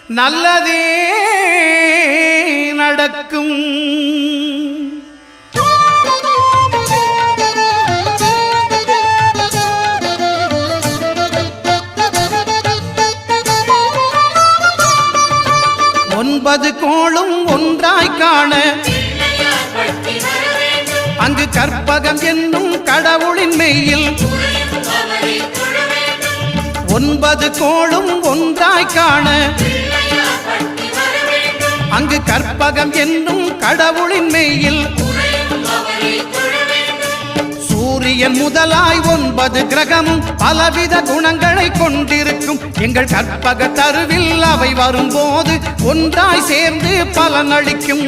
நல்லதே நடக்கும். 9 கோளும் ஒன்றாய் காண அங்கு கற்பகம் என்னும் கடவுளின் மெய்யில் 9 கோளும் ஒன்றாய் காண அங்கு கற்பகம் என்னும் கடவுளின் மெய்யில் சூரியன் முதலாய் 9 கிரகமும் பலவித குணங்களை கொண்டிருக்கும். எங்கள் கற்பக தருவில் அவை வரும்போது ஒன்றாய் சேர்ந்து பலனளிக்கும்.